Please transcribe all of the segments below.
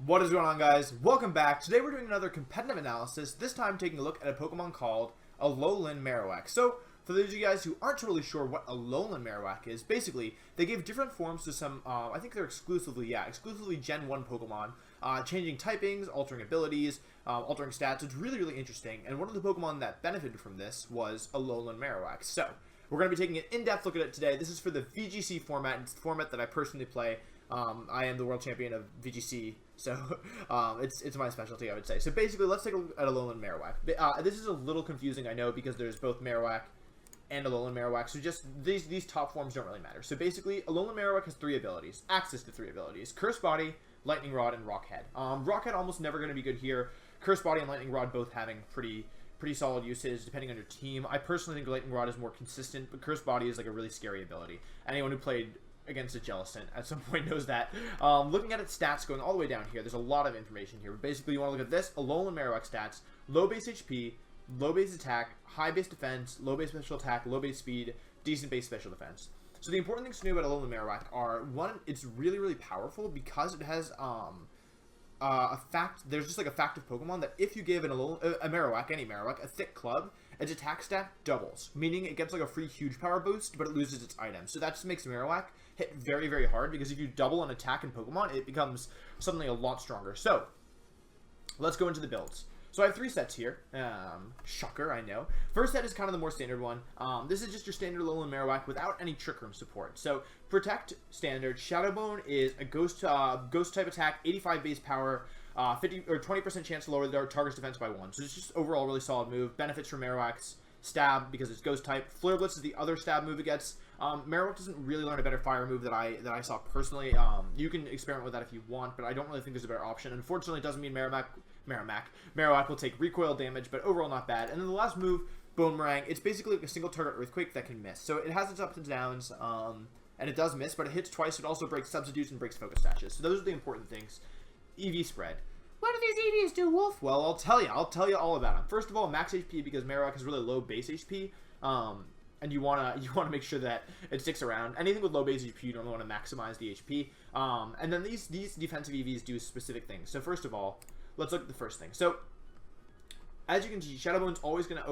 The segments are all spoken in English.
What is going on, guys? Welcome back. Today we're doing another competitive analysis, this time taking a look at a Pokemon called Alolan Marowak. So, for those of you guys who aren't totally sure what Alolan Marowak is, basically, they gave different forms to some, I think they're exclusively Gen 1 Pokemon, changing typings, altering abilities, altering stats. It's really, really interesting, and one of the Pokemon that benefited from this was Alolan Marowak. So, we're going to be taking an in-depth look at it today. This is for the VGC format. It's the format that I personally play. I am the world champion of VGC, so it's my specialty, I would say. So basically, let's take a look at Alolan Marowak. This is a little confusing, I know, because there's both Marowak and Alolan Marowak, so just these top forms don't really matter. So basically, Alolan Marowak has access to three abilities: Curse Body, Lightning Rod, and Rock Head. Rock Head almost never going to be good here. Curse Body and Lightning Rod both having pretty solid usage depending on your team. I personally think Lightning Rod is more consistent, but Curse Body is like a really scary ability. Anyone who played against a Jellicent at some point knows that. Looking at its stats going all the way down here, there's a lot of information here. But basically, you want to look at this Alolan Marowak stats: low base HP, low base attack, high base defense, low base special attack, low base speed, decent base special defense. So the important things to know about Alolan Marowak are, one, it's really, really powerful because it has there's just like a fact of Pokemon that if you give a Marowak, any Marowak, a thick club, its attack stat doubles, meaning it gets like a free huge power boost, but it loses its item. So that just makes Marowak hit very, very hard, because if you double an attack in Pokemon, it becomes something a lot stronger. So, let's go into the builds. So I have three sets here. Shocker, I know. First set is kind of the more standard one. This is just your standard Alolan Marowak without any Trick Room support. So, Protect standard. Shadow Bone is a ghost type attack, 85 base power, 50 or 20% chance to lower the target's defense by 1. So it's just overall really solid move. Benefits from Marowak's Stab because it's ghost type. Flare Blitz is the other stab move it gets. Marowak doesn't really learn a better fire move that I saw personally. You can experiment with that if you want, but I don't really think there's a better option. Unfortunately, it doesn't mean Marowak will take recoil damage, but overall not bad. And then the last move, Boomerang, it's basically like a single target Earthquake that can miss. So it has its ups and downs, and it does miss, but it hits twice. It also breaks substitutes and breaks focus dashes. So those are the important things. EV spread. What do these EVs do, Wolf? Well, I'll tell you all about them. First of all, max HP, because Marowak has really low base HP, and you wanna make sure that it sticks around. Anything with low base HP, you don't want to maximize the HP. And then these defensive EVs do specific things. So first of all, let's look at the first thing. So as you can see, Shadow Bone's always gonna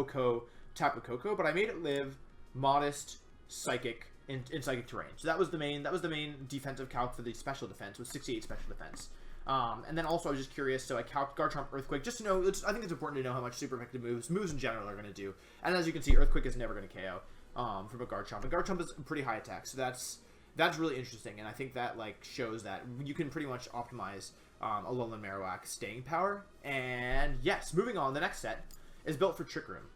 Tapu Koko, but I made it live Modest, Psychic in Psychic terrain. So that was the main defensive calc for the special defense, with 68 special defense. And then also I was just curious, so I calced Garchomp Earthquake, just to know, I think it's important to know how much super effective moves in general are going to do. And as you can see, Earthquake is never going to KO from a Garchomp. And Garchomp is a pretty high attack, so that's really interesting, and I think that like shows that you can pretty much optimize Alolan Marowak's staying power. And yes, moving on, the next set is built for Trick Room.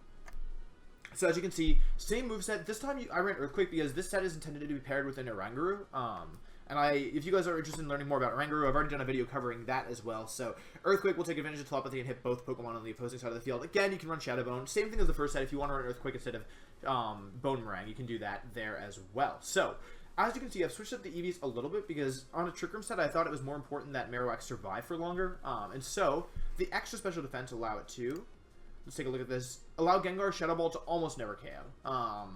So as you can see, same moveset. This time I ran Earthquake because this set is intended to be paired with an Oranguru. And if you guys are interested in learning more about Oranguru, I've already done a video covering that as well. So Earthquake will take advantage of telepathy and hit both Pokemon on the opposing side of the field. Again, you can run Shadow Bone. Same thing as the first set. If you want to run Earthquake instead of Boomerang, you can do that there as well. So as you can see, I've switched up the EVs a little bit because on a Trick Room set, I thought it was more important that Marowak survive for longer. And so the extra special defense allow it to. Let's take a look at this. Allow Gengar Shadow Ball to almost never KO.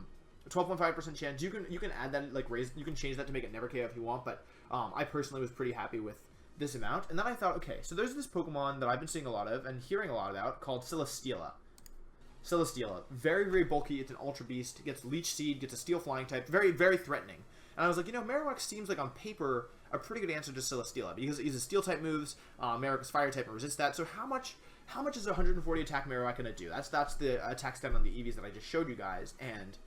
12.5% chance. You can add that, like you can change that to make it never KO if you want, but I personally was pretty happy with this amount. And then I thought, okay, so there's this Pokemon that I've been seeing a lot of and hearing a lot about called Celesteela. Very, very bulky. It's an Ultra Beast. It gets Leech Seed, gets a Steel Flying type. Very, very threatening. And I was like, Marowak seems like on paper a pretty good answer to Celesteela because he's a Steel type moves. Marowak is Fire type and resists that. So how much is 140 attack Marowak going to do? That's the attack stat on the EVs that I just showed you guys, and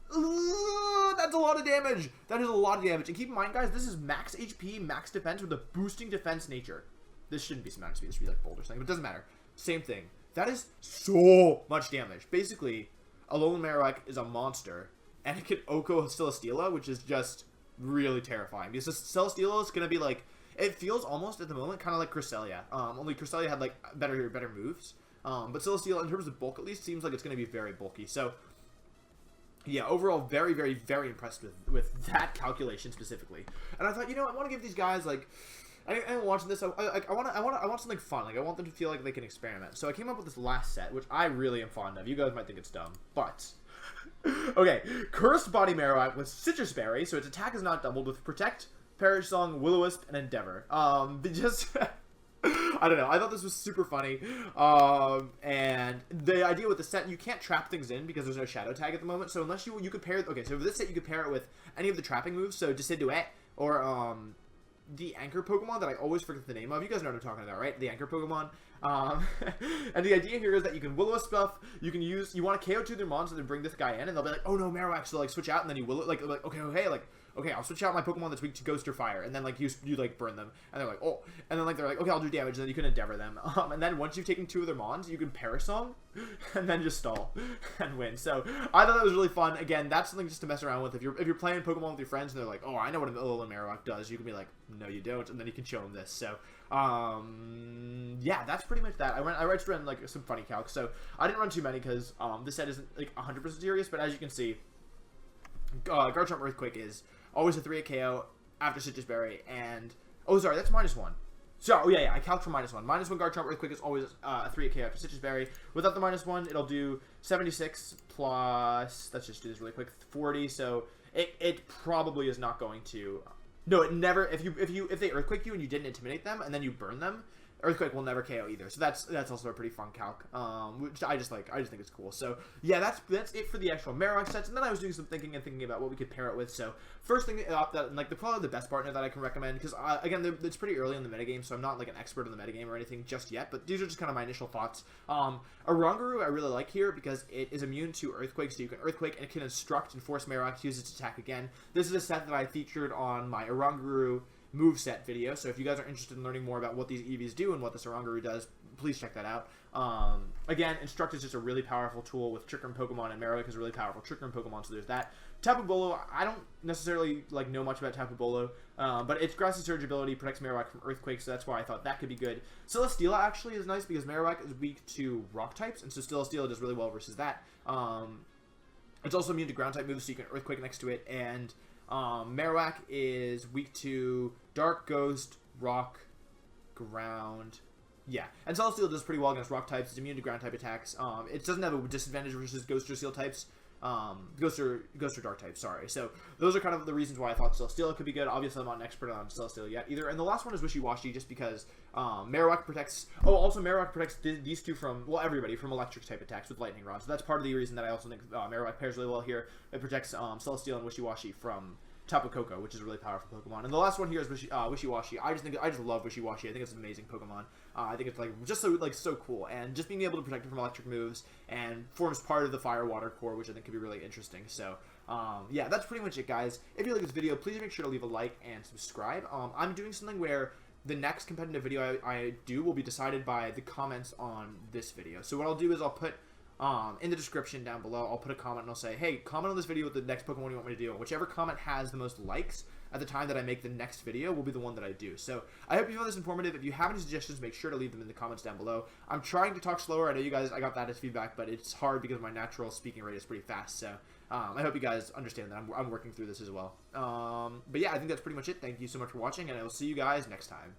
that's a lot of damage. That is a lot of damage. And keep in mind, guys, this is max HP, max defense with a boosting defense nature. This shouldn't be max speed. This should be like Boulder thing, but it doesn't matter. Same thing. That is so much damage. Basically, Alolan Marowak is a monster, and it can Oko Celesteela, which is just really terrifying. Because Celesteela is gonna be like, it feels almost at the moment kind of like Cresselia. Only Cresselia had like better moves. But Celesteela, in terms of bulk, at least, seems like it's gonna be very bulky. So yeah, overall, very, very, very impressed with that calculation specifically. And I thought, I want to give these guys, like, I'm watching this. I want something fun. Like, I want them to feel like they can experiment. So I came up with this last set, which I really am fond of. You guys might think it's dumb, but okay. Cursed Body Marowak with Citrus Berry, so its attack is not doubled with Protect, Perish Song, Will-O-Wisp, and Endeavor. I don't know. I thought this was super funny. And the idea with the set, you can't trap things in because there's no shadow tag at the moment. So unless you could pair, okay, so for this set you could pair it with any of the trapping moves. So Decidueye or the anchor Pokemon that I always forget the name of. You guys know what I'm talking about, right? The anchor Pokemon. And the idea here is that you can Will-O-Wisp stuff. You can use, you want to KO 2 their mons and then bring this guy in, and they'll be like, oh no, Marowak, so like switch out, and then you will like okay, hey, like, okay, I'll switch out my Pokemon that's weak to Ghost or Fire, and then like you like burn them, and they're like, oh, and then like they're like, okay, I'll do damage, and then you can Endeavor them, and then once you've taken 2 of their mons, you can Parasong, and then just stall and win. So I thought that was really fun. Again, that's something just to mess around with. If you're playing Pokemon with your friends and they're like, oh, I know what an Alolan Marowak does, you can be like, no, you don't, and then you can show them this. So yeah, that's pretty much that. I ran like some funny calcs, so I didn't run too many because this set isn't like 100% serious, but as you can see, Garchomp Earthquake is always a 3-hit KO after Citrus Berry, and oh, sorry, that's -1. So, oh yeah, I calc for -1. -1 Garchomp Earthquake is always a 3-hit KO after Citrus Berry. Without the -1, it'll do 76 plus, let's just do this really quick, 40, so it probably is not going to, no, it never, if they Earthquake you and you didn't intimidate them, and then you burn them, Earthquake will never KO either. So that's also a pretty fun calc, which I just think it's cool. So yeah, that's it for the actual Marowak sets. And then I was doing some thinking about what we could pair it with. So first thing that like probably the best partner that I can recommend, because again, it's pretty early in the metagame, so I'm not like an expert in the metagame or anything just yet. But these are just kind of my initial thoughts. Oranguru I really like here because it is immune to Earthquake, so you can Earthquake and it can instruct and force Marowak to use its attack again. This is a set that I featured on my Oranguru Moveset video, so if you guys are interested in learning more about what these EVs do and what this Oranguru does, please check that out. Again, Instruct is just a really powerful tool with Trick Room Pokemon, and Marowak is a really powerful Trick Room Pokemon, so there's that. Tapu Bolo, I don't necessarily like know much about Tapu Bolo, but its Grassy Surge ability protects Marowak from Earthquake, so that's why I thought that could be good. Celesteela actually is nice because Marowak is weak to Rock types, and so Celesteela does really well versus that. It's also immune to Ground type moves, so you can Earthquake next to it, and Marowak is weak to Dark, Ghost, Rock, Ground. Yeah, and Celesteela does pretty well against Rock types. It's immune to Ground type attacks. It doesn't have a disadvantage versus Ghost or Steel types. Ghost or Dark types, sorry. So those are kind of the reasons why I thought Celesteela could be good. Obviously, I'm not an expert on Celesteela yet either. And the last one is Wishy-Washy, just because Marowak protects... Oh, also Marowak protects these two from, well, everybody, from electric type attacks with Lightning Rod. So that's part of the reason that I also think Marowak pairs really well here. It protects Celesteela and Wishy-Washy from Tapu Koko, which is a really powerful Pokemon. And the last one here is Wishy-Washy. I just love Wishy-Washy. I think it's an amazing Pokemon. I think it's like just so cool, and just being able to protect it from electric moves and forms part of the Fire Water core, which I think could be really interesting. So yeah, that's pretty much it, guys. If you like this video, please make sure to leave a like and subscribe. I'm doing something where the next competitive video I do will be decided by the comments on this video. So what I'll do is I'll put in the description down below, I'll put a comment and I'll say, hey, comment on this video with the next Pokemon you want me to do. And whichever comment has the most likes at the time that I make the next video will be the one that I do. So I hope you found this informative. If you have any suggestions, make sure to leave them in the comments down below. I'm trying to talk slower. I know you guys, I got that as feedback, but it's hard because my natural speaking rate is pretty fast. So I hope you guys understand that I'm working through this as well. But yeah, I think that's pretty much it. Thank you so much for watching, and I will see you guys next time.